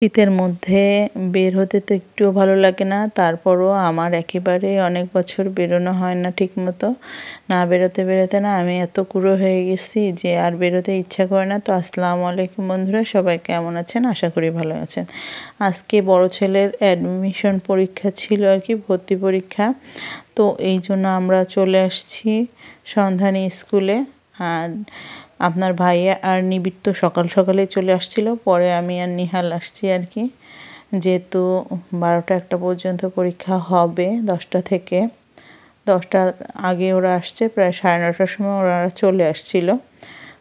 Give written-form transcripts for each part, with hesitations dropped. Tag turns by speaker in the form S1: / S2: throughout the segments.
S1: শীতের মধ্যে বের হতে তো একটুও ভালো লাগে না, তারপরও আমার একেবারে অনেক বছর বেরোনো হয় না ঠিকমতো। না বেরোতে বেরোতে না আমি এত কুঁড়ো হয়ে গেছি যে আর বেরোতে ইচ্ছা করে না। তো আসসালামু আলাইকুম বন্ধুরা, সবাই কেমন আছেন? আশা করি ভালো আছেন। আজকে বড় ছেলের অ্যাডমিশন পরীক্ষা ছিল আর কি, ভর্তি পরীক্ষা। তো এই জন্য আমরা চলে আসছি সন্ধানী স্কুলে। আর আপনার ভাইয়া আর নিবিড় তো সকাল সকালে চলে আসছিল, পরে আমি আর নিহাল আসছি আর কি। যেহেতু 12টা-1টা পর্যন্ত পরীক্ষা হবে, 10টা থেকে 10টার আগে ওরা আসছে, প্রায় 9:30টার সময় ওরা চলে আসছিল।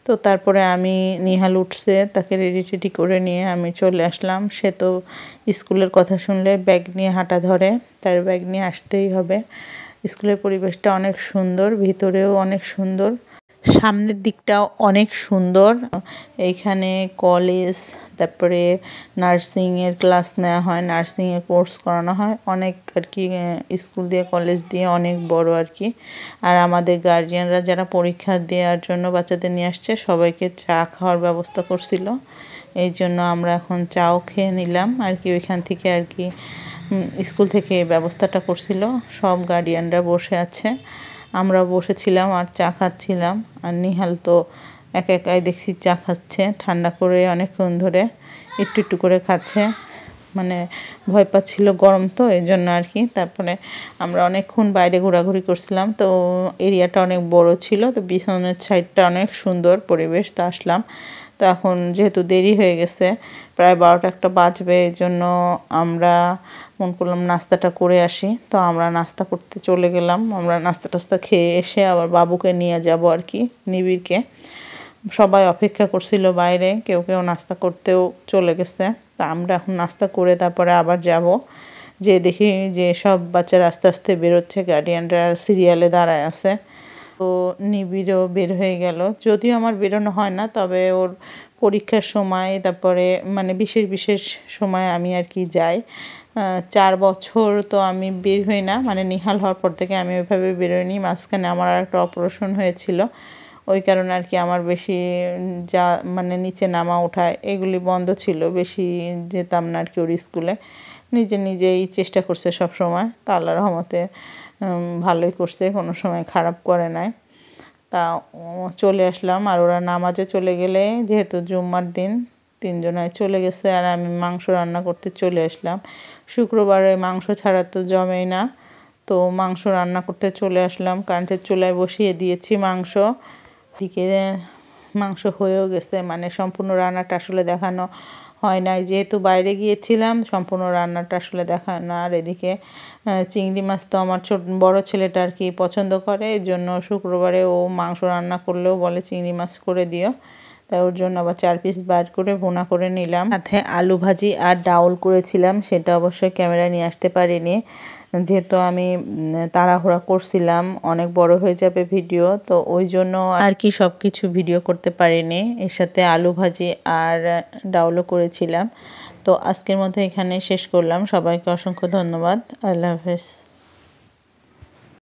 S1: তো তারপরে আমি নিহাল উঠছে, তাকে রেডি টেডি করে নিয়ে আমি চলে আসলাম। সে তো স্কুলের কথা শুনলে ব্যাগ নিয়ে হাঁটা ধরে, তার ব্যাগ নিয়ে আসতেই হবে। স্কুলের পরিবেশটা অনেক সুন্দর, ভিতরেও অনেক সুন্দর, সামনের দিকটাও অনেক সুন্দর। এইখানে কলেজ, তারপরে নার্সিংয়ের ক্লাস নেওয়া হয়, নার্সিংয়ের কোর্স করানো হয় অনেক আর কি। স্কুল দিয়ে কলেজ দিয়ে অনেক বড় আর কি। আর আমাদের গার্জিয়ানরা যারা পরীক্ষা দেওয়ার জন্য বাচ্চাদের নিয়ে আসছে, সবাইকে চা খাওয়ার ব্যবস্থা করছিল। এই জন্য আমরা এখন চাও খেয়ে নিলাম আর কি। ওইখান থেকে আর কি স্কুল থেকে ব্যবস্থাটা করছিল, সব গার্ডিয়ানরা বসে আছে, আমরা বসেছিলাম আর চা খাচ্ছিলাম। আর নিহাল তো একা একাই দেখছি চা খাচ্ছে, ঠান্ডা করে অনেকক্ষণ ধরে একটু একটু করে খাচ্ছে, মানে ভয় পাচ্ছিল গরম তো এই জন্য আর কি। তারপরে আমরা অনেকক্ষণ বাইরে ঘোরাঘুরি করছিলাম, তো এরিয়াটা অনেক বড় ছিল, তো পিছনের সাইডটা অনেক সুন্দর পরিবেশ। তো আসলাম, তো এখন যেহেতু দেরি হয়ে গেছে, প্রায় 12টা-1টা বাজবে, এই জন্য আমরা মন করলাম নাস্তাটা করে আসি। তো আমরা নাস্তা করতে চলে গেলাম। আমরা নাস্তা টাস্তা খেয়ে এসে আবার বাবুকে নিয়ে যাব আর কি, নিবিড়কে। সবাই অপেক্ষা করছিল বাইরে, কেউ কেউ নাস্তা করতেও চলে গেছে। তা আমরা এখন নাস্তা করে তারপরে আবার যাব, যে দেখি যে সব বাচ্চারা আস্তে আস্তে বেরোচ্ছে, গার্ডিয়ানরা সিরিয়ালে দাঁড়ায় আছে। তো নিবিড়ও বের হয়ে গেল, যদিও আমার বেরোনো হয় না, তবে ওর পরীক্ষার সময় তারপরে মানে বিশেষ বিশেষ সময় আমি আর কি যাই। 4 বছর তো আমি বের হই না, মানে নিহাল হওয়ার পর থেকে আমি ওইভাবে বেরোইনি। মাঝখানে আমার আর একটা অপারেশন হয়েছিল, ওই কারণে আর কি আমার বেশি যা মানে নিচে নামা ওঠা এগুলি বন্ধ ছিল, বেশি যেতাম না আর কি ওর স্কুলে। নিজেই চেষ্টা করছে সব সময়, তা আল্লাহর রহমতে ভালোই করছে, কোনো সময় খারাপ করে নাই। তা চলে আসলাম। আর ওরা নামাজে চলে গেলে, যেহেতু জুম্মার দিন, 3জনায় চলে গেছে, আর আমি মাংস রান্না করতে চলে আসলাম। শুক্রবারে মাংস ছাড়া তো জমেই না, তো মাংস রান্না করতে চলে আসলাম। কারেন্টের চুলায় বসিয়ে দিয়েছি মাংস। দিকে মাংস হয়েও গেছে, মানে সম্পূর্ণ রান্নাটা আসলে দেখানো হয় নাই, যেহেতু বাইরে গিয়েছিলাম, সম্পূর্ণ রান্নাটা আসলে দেখায় না। আর এদিকে চিংড়ি মাছ তো আমার বড় ছেলেটা আর কি পছন্দ করে, এই জন্য শুক্রবারে ও মাংস রান্না করলেও বলে চিংড়ি মাছ করে দিও। তাই ওর জন্য আবার 4 পিস বার করে ভুনা করে নিলাম। সাথে আলু ভাজি আর ডাউল করেছিলাম, সেটা অবশ্যই ক্যামেরায় নিয়ে আসতে পারিনি, যেহেতু আমি তাড়াহুড়া করছিলাম, অনেক বড় হয়ে যাবে ভিডিও, তো ওই জন্য আর কি সব কিছু ভিডিও করতে পারিনি। এর সাথে আলু ভাজি আর ডাউলও করেছিলাম। তো আজকের মধ্যে এখানে শেষ করলাম। সবাইকে অসংখ্য ধন্যবাদ। আল্লাহ হাফেজ।